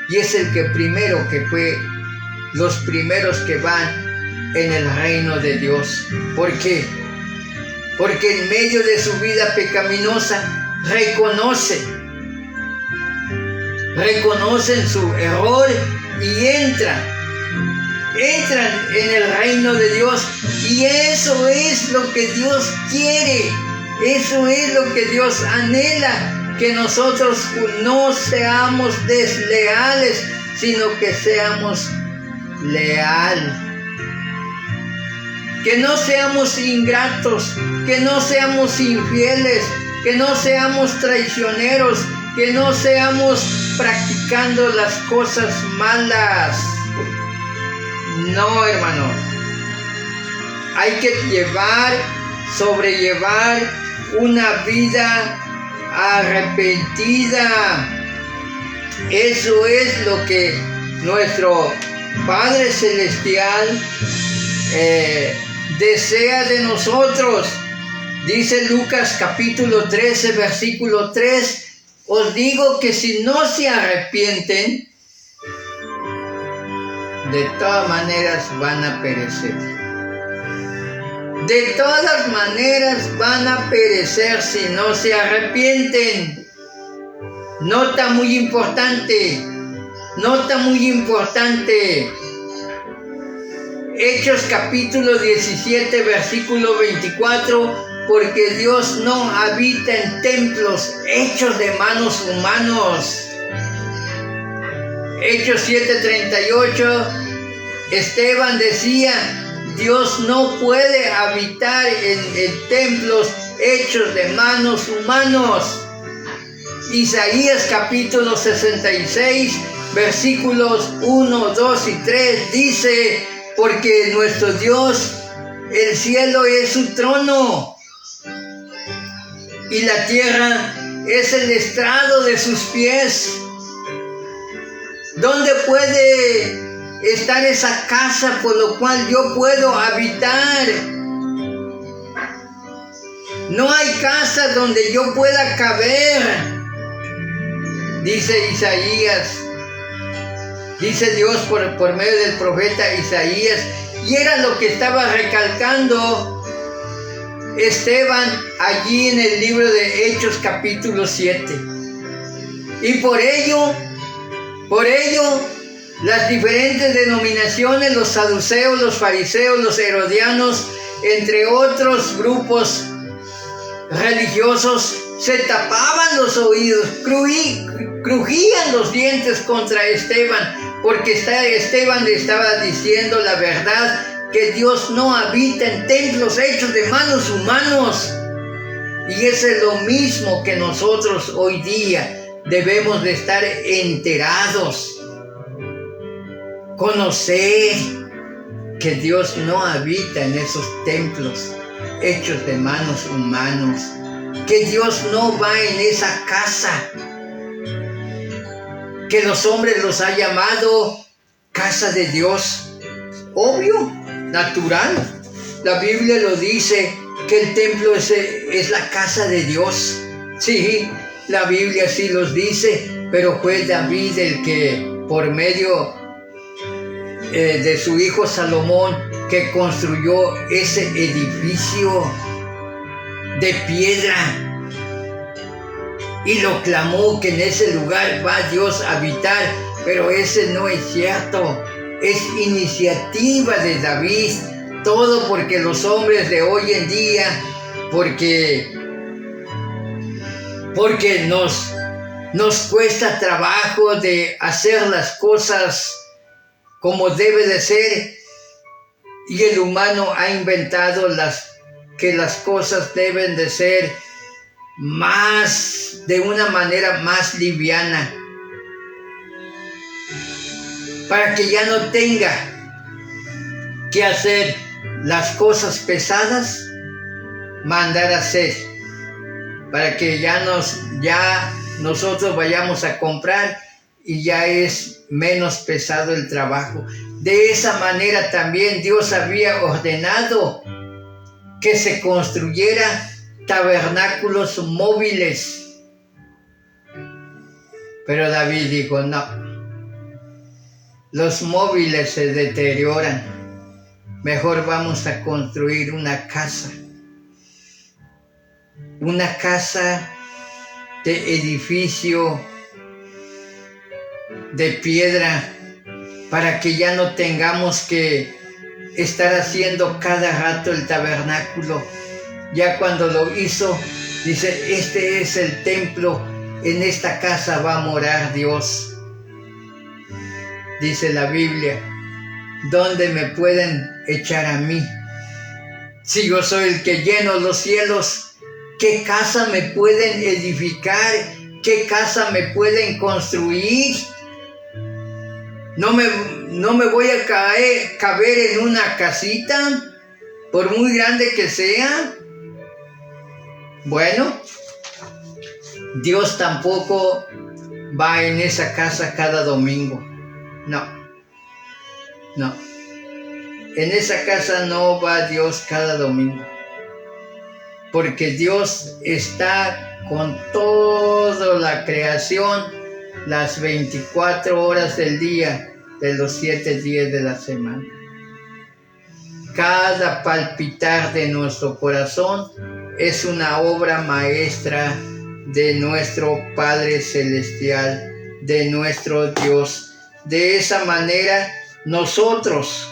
y es el que primero que fue, los primeros que van en el reino de Dios. ¿Por qué? Porque en medio de su vida pecaminosa reconocen su error y entran en el reino de Dios. Y eso es lo que Dios quiere, eso es lo que Dios anhela, que nosotros no seamos desleales, sino que seamos leales, que no seamos ingratos, que no seamos infieles, que no seamos traicioneros, que no seamos practicando las cosas malas. No, hermanos. Hay que sobrellevar una vida arrepentida. Eso es lo que nuestro Padre Celestial desea de nosotros. Dice Lucas capítulo 13, versículo 3, os digo que si no se arrepienten, de todas maneras van a perecer. De todas maneras van a perecer si no se arrepienten. Nota muy importante. Hechos capítulo 17, versículo 24, porque Dios no habita en templos hechos de manos humanos. Hechos 7:38, Esteban decía, Dios no puede habitar en templos hechos de manos humanos. Isaías capítulo 66, versículos 1, 2 y 3 dice, porque nuestro Dios, el cielo es su trono y la tierra es el estrado de sus pies. ¿Dónde puede estar esa casa por lo cual yo puedo habitar? No hay casa donde yo pueda caber, dice Isaías. Dice Dios por medio del profeta Isaías, y era lo que estaba recalcando Esteban allí en el libro de Hechos capítulo 7. Y por ello, las diferentes denominaciones, los saduceos, los fariseos, los herodianos, entre otros grupos religiosos, se tapaban los oídos, crujían los dientes contra Esteban, porque Esteban le estaba diciendo la verdad, que Dios no habita en templos hechos de manos humanos. Y eso es lo mismo que nosotros hoy día debemos de estar enterados, conocer que Dios no habita en esos templos hechos de manos humanos, que Dios no va en esa casa que los hombres los ha llamado casa de Dios. Obvio, natural, la Biblia lo dice, que el templo es la casa de Dios. Sí, la Biblia sí los dice, pero fue David el que por medio de su hijo Salomón que construyó ese edificio de piedra y lo clamó que en ese lugar va Dios a habitar, pero ese no es cierto, es iniciativa de David, todo porque los hombres de hoy en día, porque nos cuesta trabajo de hacer las cosas como debe de ser, y el humano ha inventado que las cosas deben de ser de una manera más liviana, para que ya no tenga que hacer las cosas pesadas, mandar a hacer, para que ya nosotros vayamos a comprar y ya es menos pesado el trabajo. De esa manera también Dios había ordenado que se construyera tabernáculos móviles. Pero David dijo, no, los móviles se deterioran, mejor vamos a construir una casa de edificio de piedra, para que ya no tengamos que estar haciendo cada rato el tabernáculo. Ya cuando lo hizo, dice, este es el templo, en esta casa va a morar Dios. Dice la Biblia, ¿dónde me pueden echar a mí? Si yo soy el que lleno los cielos, ¿qué casa me pueden edificar? ¿Qué casa me pueden construir? No me voy a caber en una casita, por muy grande que sea. Bueno, Dios tampoco va en esa casa cada domingo. No. En esa casa no va Dios cada domingo, porque Dios está con toda la creación las 24 horas del día, de los 7 días de la semana. Cada palpitar de nuestro corazón es una obra maestra de nuestro Padre Celestial, de nuestro Dios. De esa manera nosotros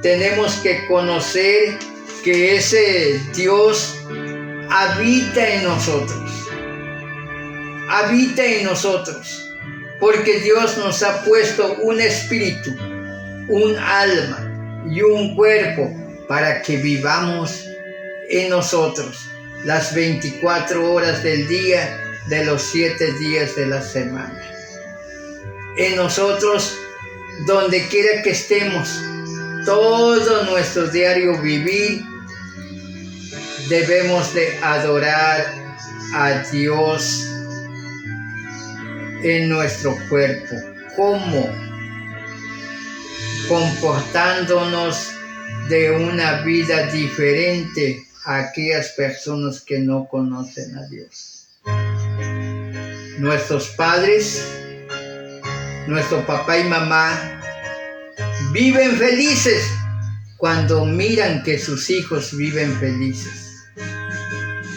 tenemos que conocer que ese Dios habita en nosotros, porque Dios nos ha puesto un espíritu, un alma y un cuerpo para que vivamos en nosotros las 24 horas del día de los 7 días de la semana. En nosotros, donde quiera que estemos, todo nuestro diario vivir, debemos de adorar a Dios en nuestro cuerpo. ¿Cómo? Comportándonos de una vida diferente a aquellas personas que no conocen a Dios. Nuestros padres, nuestro papá y mamá, viven felices cuando miran que sus hijos viven felices.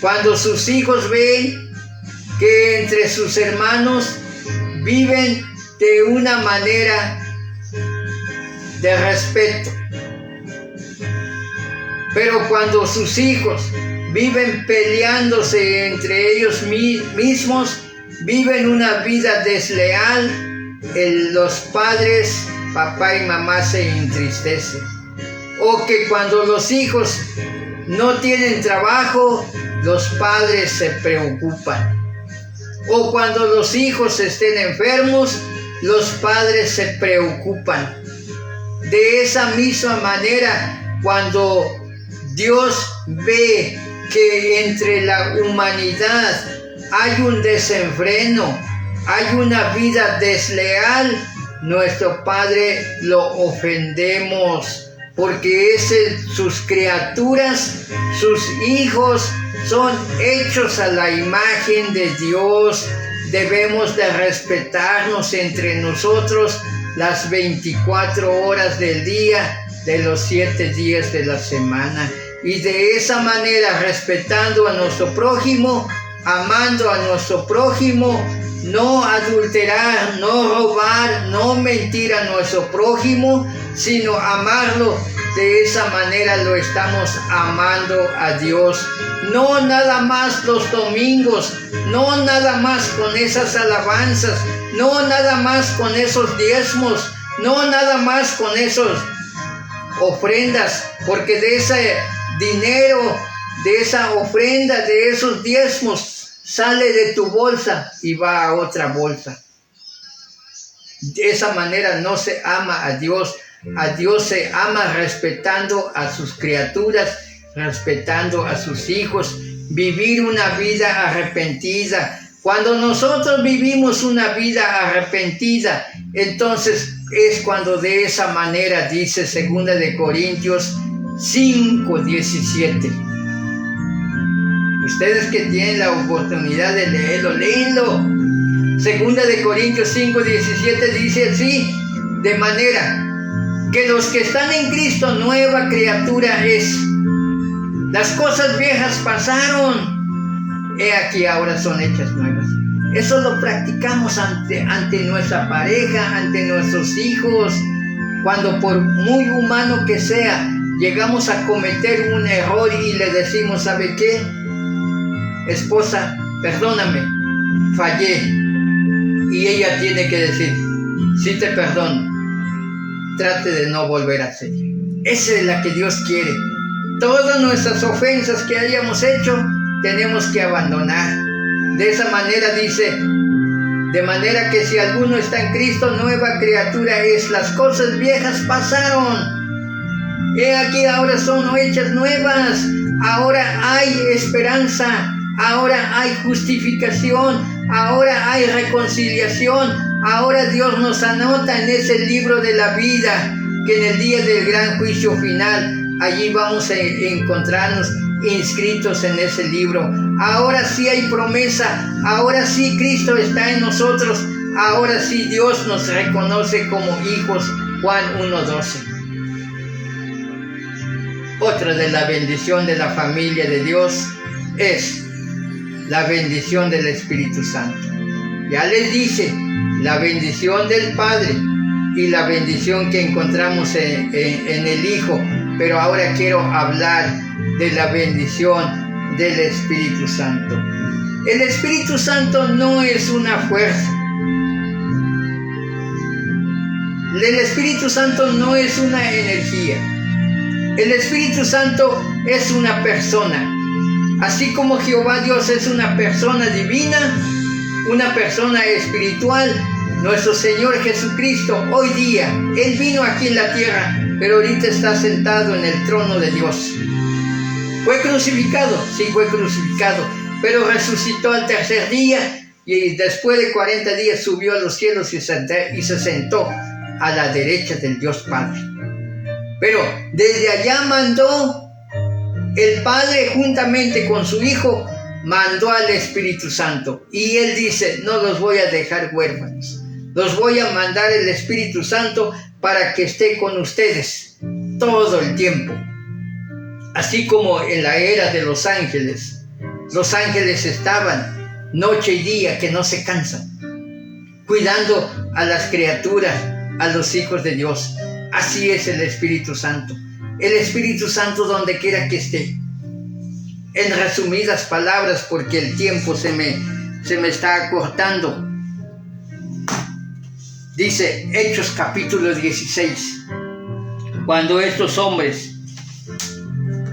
Cuando sus hijos ven que entre sus hermanos viven de una manera de respeto. Pero cuando sus hijos viven peleándose entre ellos mismos, viven una vida desleal, los padres, papá y mamá, se entristecen. O que cuando los hijos no tienen trabajo, los padres se preocupan. O cuando los hijos estén enfermos, los padres se preocupan. De esa misma manera, cuando Dios ve que entre la humanidad hay un desenfreno, hay una vida desleal, nuestro Padre lo ofendemos, porque sus criaturas, sus hijos, son hechos a la imagen de Dios. Debemos de respetarnos entre nosotros las 24 horas del día de los 7 días de la semana. Y de esa manera, respetando a nuestro prójimo, amando a nuestro prójimo, no adulterar, no robar, no mentir a nuestro prójimo, sino amarlo. De esa manera lo estamos amando a Dios. No nada más los domingos, no nada más con esas alabanzas, no nada más con esos diezmos, no nada más con esas ofrendas, porque de ese dinero, de esa ofrenda, de esos diezmos, sale de tu bolsa y va a otra bolsa. De esa manera no se ama a Dios. A Dios se ama respetando a sus criaturas, respetando a sus hijos, vivir una vida arrepentida. Cuando nosotros vivimos una vida arrepentida, entonces es cuando de esa manera dice 2 de Corintios 5:17. Ustedes que tienen la oportunidad de leerlo, léenlo. 2 de Corintios 5:17 dice así: de manera que los que están en Cristo, nueva criatura es. Las cosas viejas pasaron, he aquí ahora son hechas nuevas. Eso lo practicamos ante nuestra pareja, ante nuestros hijos. Cuando por muy humano que sea, llegamos a cometer un error y le decimos: ¿sabe qué? Esposa, perdóname, fallé. Y ella tiene que decir: sí te perdono, trate de no volver a hacer. Esa es la que Dios quiere. Todas nuestras ofensas que hayamos hecho, tenemos que abandonar. De esa manera dice: de manera que si alguno está en Cristo, nueva criatura es. Las cosas viejas pasaron, he aquí ahora son hechas nuevas. Ahora hay esperanza, ahora hay justificación, ahora hay reconciliación. Ahora Dios nos anota en ese libro de la vida, que en el día del gran juicio final, allí vamos a encontrarnos inscritos en ese libro. Ahora sí hay promesa, ahora sí Cristo está en nosotros, ahora sí Dios nos reconoce como hijos. Juan 1:12. Otra de la bendición de la familia de Dios es la bendición del Espíritu Santo. Ya les dije, la bendición del Padre y la bendición que encontramos en el Hijo, pero ahora quiero hablar de la bendición del Espíritu Santo. El Espíritu Santo no es una fuerza. El Espíritu Santo no es una energía. El Espíritu Santo es una persona. Así como Jehová Dios es una persona divina, una persona espiritual, nuestro Señor Jesucristo hoy día, Él vino aquí en la tierra, pero ahorita está sentado en el trono de Dios. ¿Fue crucificado? Sí, fue crucificado, pero resucitó al tercer día y después de 40 días subió a los cielos y se sentó a la derecha del Dios Padre. Pero desde allá mandó el Padre juntamente con su Hijo, mandó al Espíritu Santo. Y Él dice, no los voy a dejar huérfanos. Los voy a mandar el Espíritu Santo para que esté con ustedes todo el tiempo. Así como en la era de los ángeles estaban noche y día que no se cansan, cuidando a las criaturas, a los hijos de Dios. Así es el Espíritu Santo. El Espíritu Santo donde quiera que esté. En resumidas palabras, porque el tiempo se me está acortando. Dice Hechos capítulo 16. Cuando estos hombres,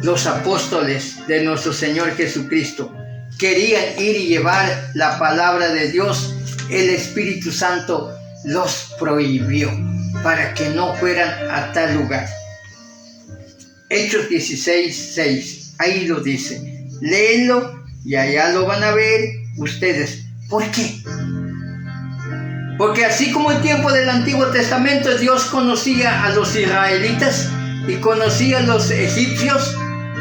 los apóstoles de nuestro Señor Jesucristo, querían ir y llevar la palabra de Dios, el Espíritu Santo los prohibió para que no fueran a tal lugar. Hechos 16:6, ahí lo dice. Léenlo y allá lo van a ver ustedes. ¿Por qué? Porque así como el tiempo del Antiguo Testamento Dios conocía a los israelitas y conocía a los egipcios,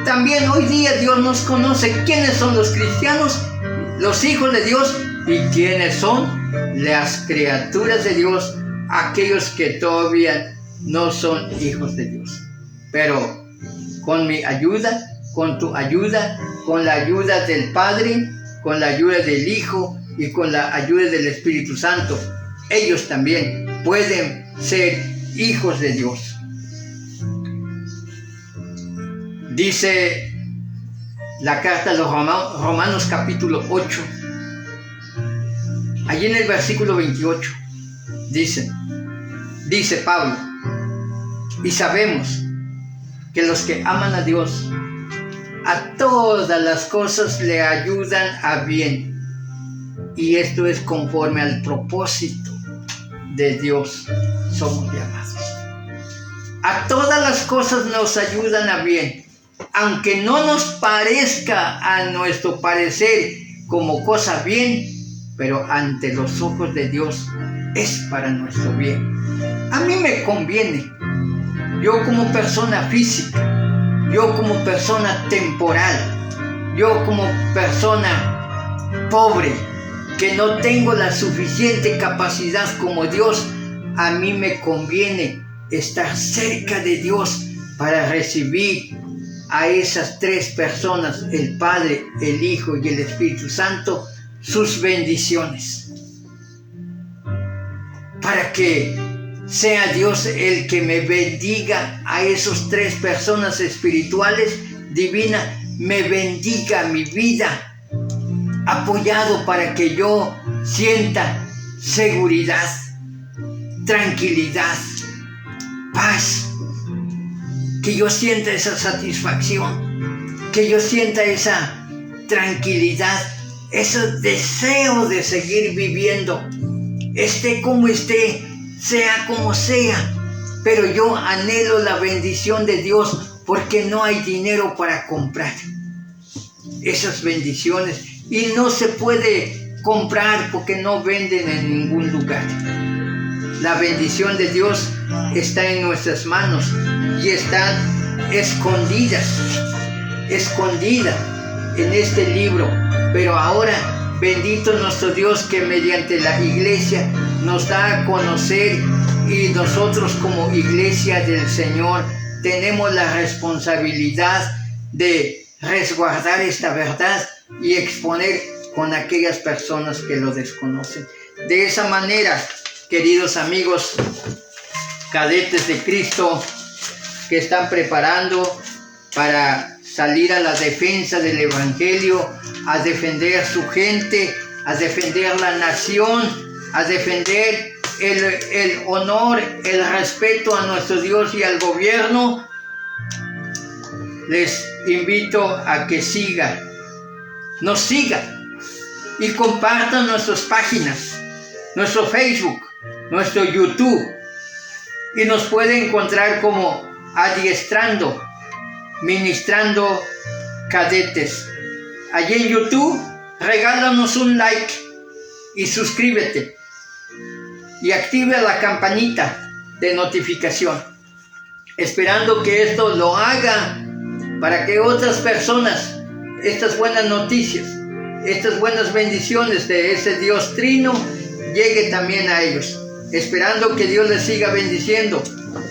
también hoy día Dios nos conoce quiénes son los cristianos, los hijos de Dios, y quiénes son las criaturas de Dios, aquellos que todavía no son hijos de Dios. Pero con mi ayuda, con tu ayuda, con la ayuda del Padre, con la ayuda del Hijo y con la ayuda del Espíritu Santo, ellos también pueden ser hijos de Dios. Dice la carta a los Romanos capítulo 8, allí en el versículo 28, dice Pablo, y sabemos que los que aman a Dios, a todas las cosas le ayudan a bien, y esto es conforme al propósito de Dios somos llamados. A todas las cosas nos ayudan a bien, aunque no nos parezca a nuestro parecer como cosa bien, pero ante los ojos de Dios es para nuestro bien. A mí me conviene, yo como persona física, yo como persona temporal, yo como persona pobre, que no tengo la suficiente capacidad como Dios, a mí me conviene estar cerca de Dios para recibir a esas tres personas, el Padre, el Hijo y el Espíritu Santo, sus bendiciones. Para que sea Dios el que me bendiga a esas tres personas espirituales, divinas, me bendiga mi vida, apoyado para que yo sienta seguridad, tranquilidad, paz, que yo sienta esa satisfacción, que yo sienta esa tranquilidad, ese deseo de seguir viviendo, esté como esté, sea como sea, pero yo anhelo la bendición de Dios porque no hay dinero para comprar esas bendiciones y no se puede comprar porque no venden en ningún lugar. La bendición de Dios está en nuestras manos y están escondidas en este libro. Pero ahora, bendito nuestro Dios que mediante la iglesia nos da a conocer, y nosotros como iglesia del Señor tenemos la responsabilidad de resguardar esta verdad y exponer con aquellas personas que lo desconocen. De esa manera, queridos amigos, cadetes de Cristo que están preparando para salir a la defensa del Evangelio, a defender su gente, a defender la nación, a defender el honor, el respeto a nuestro Dios y al gobierno, les invito a que nos sigan y compartan nuestras páginas, nuestro Facebook, nuestro YouTube, y nos pueden encontrar como Adiestrando, Ministrando Cadetes. Allí en YouTube, regálanos un like y suscríbete y activa la campanita de notificación, esperando que esto lo haga para que otras personas, estas buenas noticias, estas buenas bendiciones de ese Dios Trino, llegue también a ellos, esperando que Dios les siga bendiciendo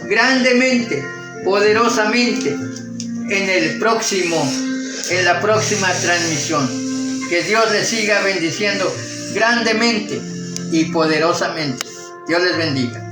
grandemente, poderosamente en la próxima transmisión. Que Dios les siga bendiciendo grandemente y poderosamente. Dios les bendiga.